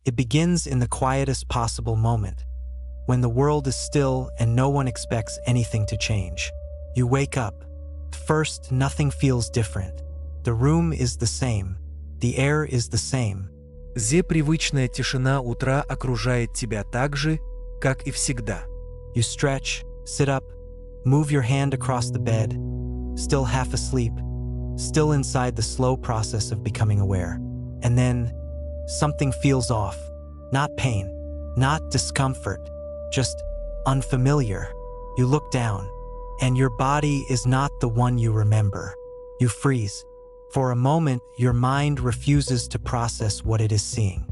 It begins in the quietest possible moment, when the world is still and no one expects anything to change. You wake up. First, nothing feels different. The room is the same. The air is the same. Где привычная тишина утра окружает тебя так же, как и всегда. You stretch, sit up, move your hand across the bed, still half asleep, still inside the slow process of becoming aware. And then, something feels off. Not pain, not discomfort, just unfamiliar. You look down, and your body is not the one you remember. You freeze. For a moment, your mind refuses to process what it is seeing.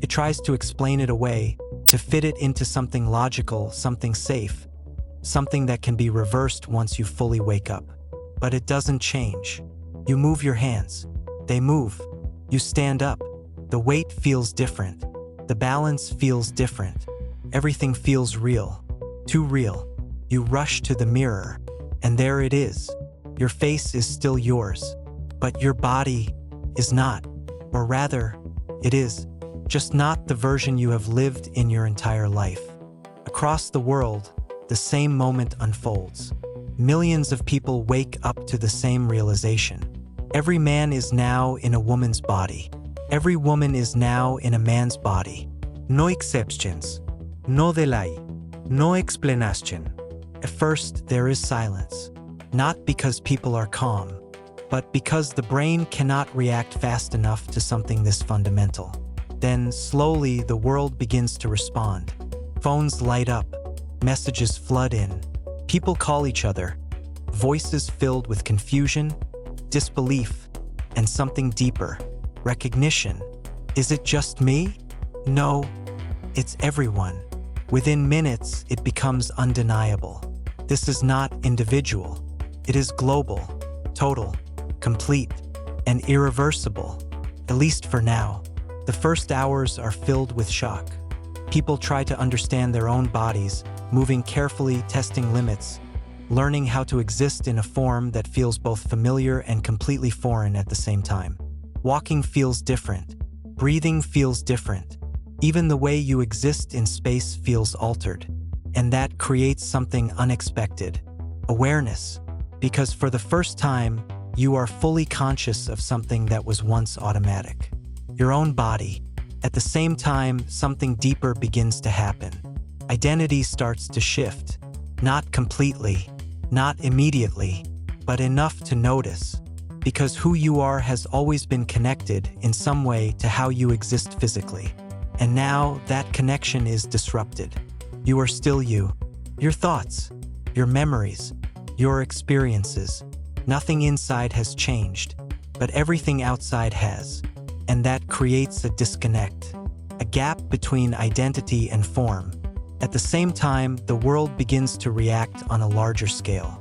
It tries to explain it away, to fit it into something logical, something safe, something that can be reversed once you fully wake up. But it doesn't change. You move your hands. They move. You stand up. The weight feels different. The balance feels different. Everything feels real. Too real. You rush to the mirror, and there it is. Your face is still yours, but your body is not. Or rather, it is. Just not the version you have lived in your entire life. Across the world, the same moment unfolds. Millions of people wake up to the same realization. Every man is now in a woman's body. Every woman is now in a man's body. No exceptions. No delay. No explanation. At first, there is silence. Not because people are calm, but because the brain cannot react fast enough to something this fundamental. Then, slowly, the world begins to respond. Phones light up. Messages flood in. People call each other. Voices filled with confusion, disbelief, and something deeper. Recognition. Is it just me? No, it's everyone. Within minutes, it becomes undeniable. This is not individual. It is global, total, complete, and irreversible, at least for now. The first hours are filled with shock. People try to understand their own bodies, moving carefully, testing limits, learning how to exist in a form that feels both familiar and completely foreign at the same time. Walking feels different. Breathing feels different. Even the way you exist in space feels altered. And that creates something unexpected. Awareness. Because for the first time, you are fully conscious of something that was once automatic. Your own body. At the same time, something deeper begins to happen. Identity starts to shift. Not completely, not immediately, but enough to notice. Because who you are has always been connected in some way to how you exist physically. And now that connection is disrupted. You are still you. Your thoughts, your memories, your experiences. Nothing inside has changed, but everything outside has. And that creates a disconnect, a gap between identity and form. At the same time, the world begins to react on a larger scale.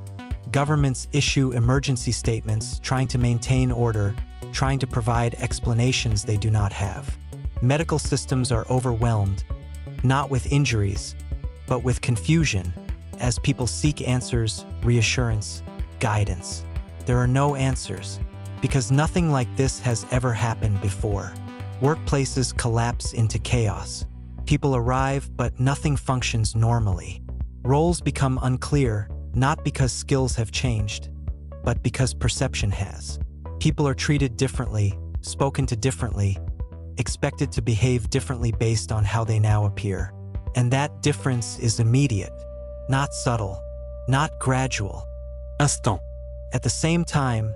Governments issue emergency statements, trying to maintain order, trying to provide explanations they do not have. Medical systems are overwhelmed, not with injuries, but with confusion, as people seek answers, reassurance, guidance. There are no answers, because nothing like this has ever happened before. Workplaces collapse into chaos. People arrive, but nothing functions normally. Roles become unclear, not because skills have changed, but because perception has. People are treated differently, spoken to differently, expected to behave differently based on how they now appear. And that difference is immediate, not subtle, not gradual. Instant. At the same time,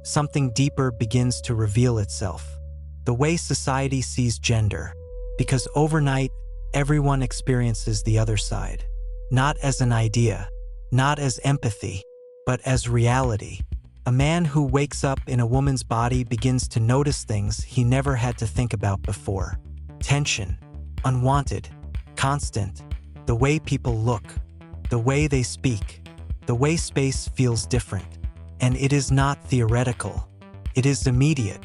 something deeper begins to reveal itself. The way society sees gender. Because overnight, everyone experiences the other side. Not as an idea, not as empathy, but as reality. A man who wakes up in a woman's body begins to notice things he never had to think about before. Tension, unwanted, constant, the way people look, the way they speak, the way space feels different. And it is not theoretical, it is immediate.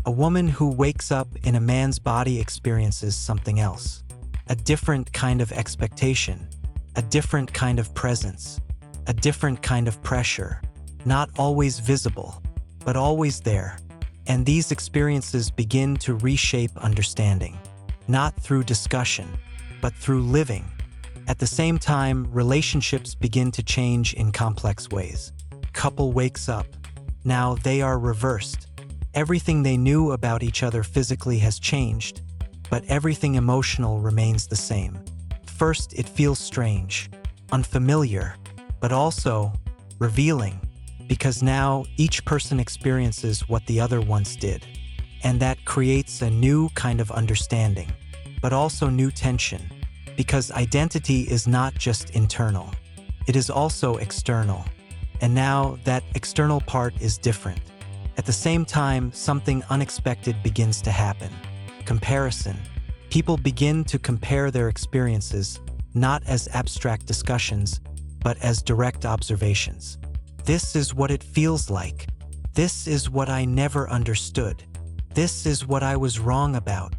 A woman who wakes up in a man's body experiences something else. A different kind of expectation, a different kind of presence, a different kind of pressure. Not always visible, but always there. And these experiences begin to reshape understanding. not through discussion, but through living. At the same time, relationships begin to change in complex ways. Couple wakes up. Now they are reversed. Everything they knew about each other physically has changed, but everything emotional remains the same. First, it feels strange, unfamiliar, but also revealing, because now each person experiences what the other once did. And that creates a new kind of understanding, but also new tension, because identity is not just internal, it is also external. And now that external part is different. At the same time, something unexpected begins to happen. Comparison. People begin to compare their experiences, not as abstract discussions, but as direct observations. This is what it feels like. This is what I never understood. This is what I was wrong about.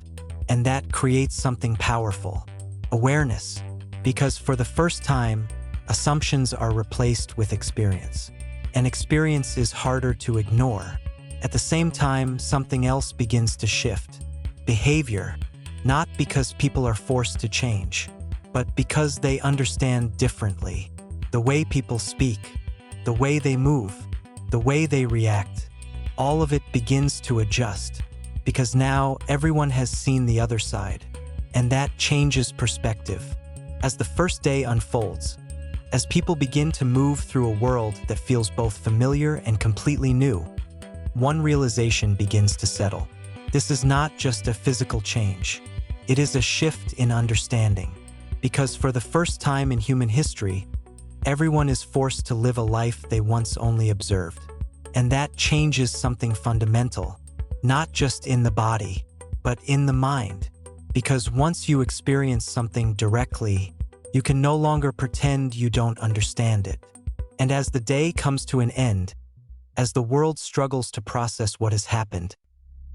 And that creates something powerful. Awareness. Because for the first time, assumptions are replaced with experience. And experience is harder to ignore. At the same time, something else begins to shift. Behavior. Not because people are forced to change, but because they understand differently. The way people speak, the way they move, the way they react, all of it begins to adjust, because now everyone has seen the other side, and that changes perspective. As the first day unfolds, as people begin to move through a world that feels both familiar and completely new, one realization begins to settle. This is not just a physical change. It is a shift in understanding, because for the first time in human history, everyone is forced to live a life they once only observed. And that changes something fundamental, not just in the body, but in the mind. Because once you experience something directly, you can no longer pretend you don't understand it. And as the day comes to an end, as the world struggles to process what has happened,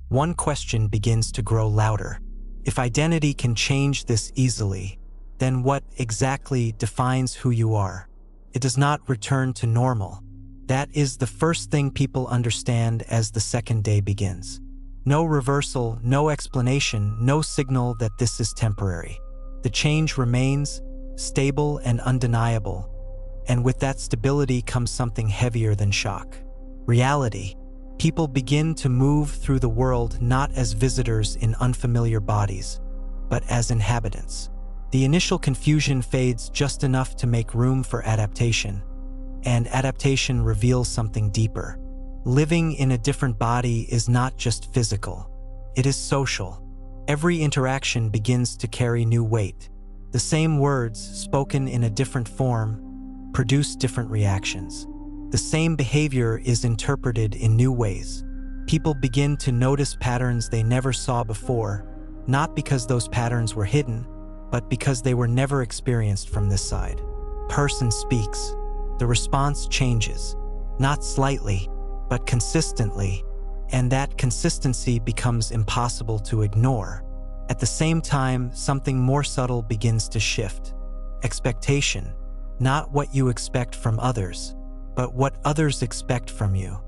one question begins to grow louder. If identity can change this easily, then what exactly defines who you are? It does not return to normal. That is the first thing people understand as the second day begins. No reversal, no explanation, no signal that this is temporary. The change remains stable and undeniable, and with that stability comes something heavier than shock. Reality. People begin to move through the world not as visitors in unfamiliar bodies, but as inhabitants. The initial confusion fades just enough to make room for adaptation, and adaptation reveals something deeper. Living in a different body is not just physical, it is social. Every interaction begins to carry new weight. The same words, spoken in a different form, produce different reactions. The same behavior is interpreted in new ways. People begin to notice patterns they never saw before, not because those patterns were hidden, but because they were never experienced from this side. Person speaks. The response changes, not slightly, but consistently, and that consistency becomes impossible to ignore. At the same time, something more subtle begins to shift. Expectation, not what you expect from others, but what others expect from you.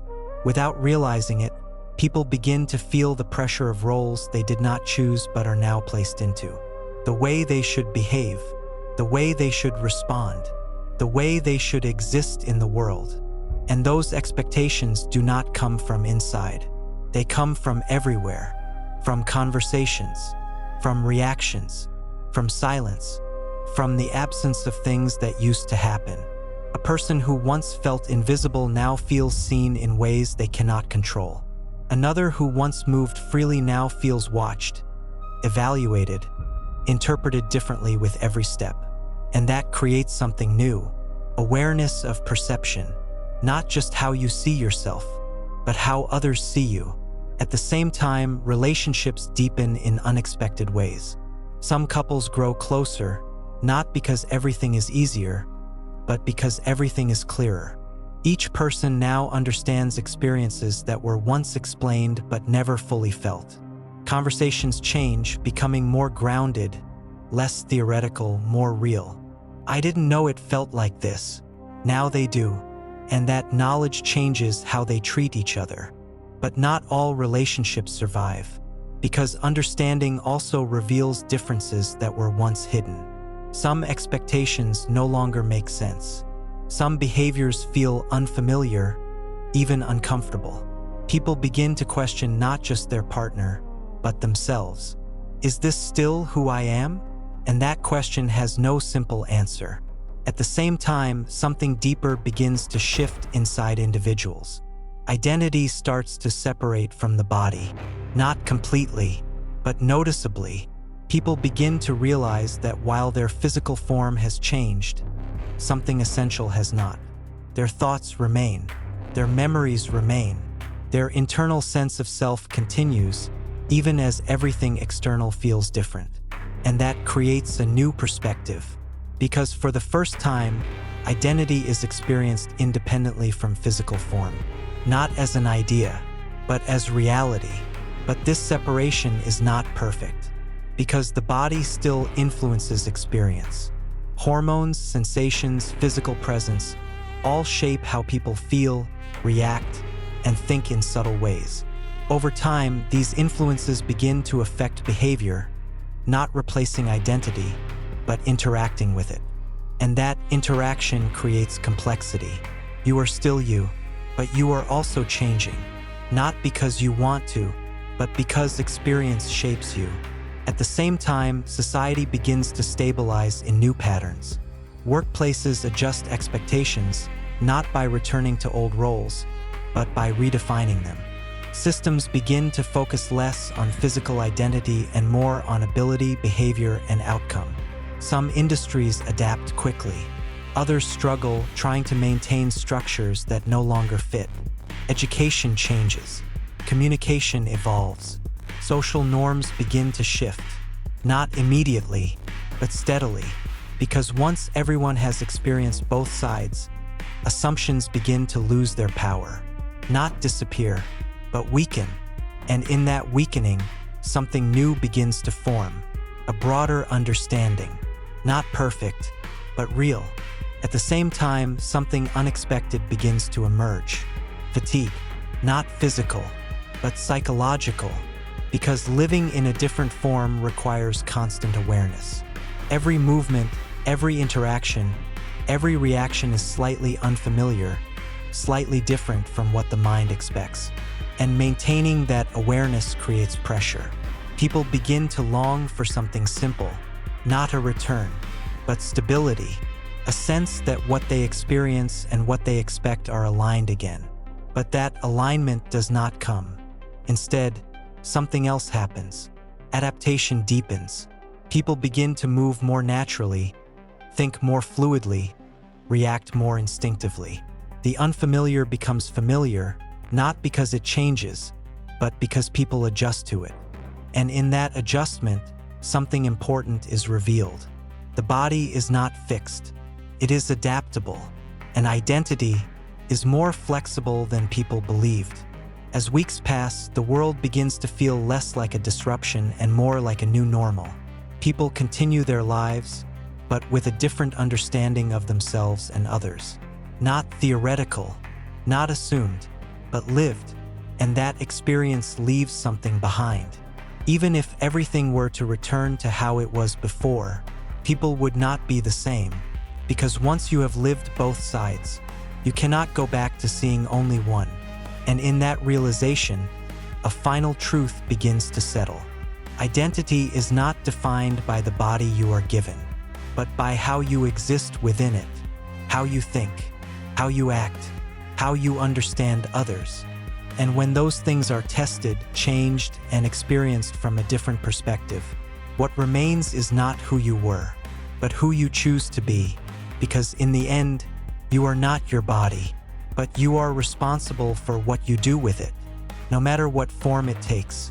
Without realizing it, people begin to feel the pressure of roles they did not choose but are now placed into. The way they should behave, the way they should respond, the way they should exist in the world. And those expectations do not come from inside. They come from everywhere, from conversations, from reactions, from silence, from the absence of things that used to happen. A person who once felt invisible now feels seen in ways they cannot control. Another who once moved freely now feels watched, evaluated, interpreted differently with every step. And that creates something new, awareness of perception, not just how you see yourself, but how others see you. At the same time, relationships deepen in unexpected ways. Some couples grow closer, not because everything is easier, but because everything is clearer. Each person now understands experiences that were once explained but never fully felt. Conversations change, becoming more grounded, less theoretical, more real. I didn't know it felt like this. Now they do. And that knowledge changes how they treat each other. But not all relationships survive. because understanding also reveals differences that were once hidden. Some expectations no longer make sense. Some behaviors feel unfamiliar, even uncomfortable. People begin to question not just their partner, but themselves. Is this still who I am? And that question has no simple answer. At the same time, something deeper begins to shift inside individuals. Identity starts to separate from the body, not completely, but noticeably. People begin to realize that while their physical form has changed, something essential has not. Their thoughts remain, their memories remain, their internal sense of self continues, even as everything external feels different. And that creates a new perspective, because for the first time, identity is experienced independently from physical form, not as an idea, but as reality. But this separation is not perfect, because the body still influences experience. Hormones, sensations, physical presence all shape how people feel, react, and think in subtle ways. Over time, these influences begin to affect behavior, not replacing identity, but interacting with it. And that interaction creates complexity. You are still you, but you are also changing, not because you want to, but because experience shapes you. At the same time, society begins to stabilize in new patterns. Workplaces adjust expectations, not by returning to old roles, but by redefining them. Systems begin to focus less on physical identity and more on ability, behavior, and outcome. Some industries adapt quickly. Others struggle, trying to maintain structures that no longer fit. Education changes. Communication evolves. Social norms begin to shift, not immediately, but steadily, because once everyone has experienced both sides, assumptions begin to lose their power, not disappear, but weaken. And in that weakening, something new begins to form, a broader understanding, not perfect, but real. At the same time, something unexpected begins to emerge. Fatigue, not physical, but psychological, because living in a different form requires constant awareness. Every movement, every interaction, every reaction is slightly unfamiliar, slightly different from what the mind expects. And maintaining that awareness creates pressure. People begin to long for something simple, not a return, but stability, a sense that what they experience and what they expect are aligned again. But that alignment does not come. Instead, something else happens. Adaptation deepens. People begin to move more naturally, think more fluidly, react more instinctively. The unfamiliar becomes familiar, not because it changes, but because people adjust to it. And in that adjustment, something important is revealed. The body is not fixed. It is adaptable. And identity is more flexible than people believed. As weeks pass, the world begins to feel less like a disruption and more like a new normal. People continue their lives, but with a different understanding of themselves and others. Not theoretical, not assumed, but lived, and that experience leaves something behind. Even if everything were to return to how it was before, people would not be the same, because once you have lived both sides, you cannot go back to seeing only one. And in that realization, a final truth begins to settle. Identity is not defined by the body you are given, but by how you exist within it, how you think, how you act, how you understand others. And when those things are tested, changed, and experienced from a different perspective, what remains is not who you were, but who you choose to be, because in the end, you are not your body, but you are responsible for what you do with it. No matter what form it takes,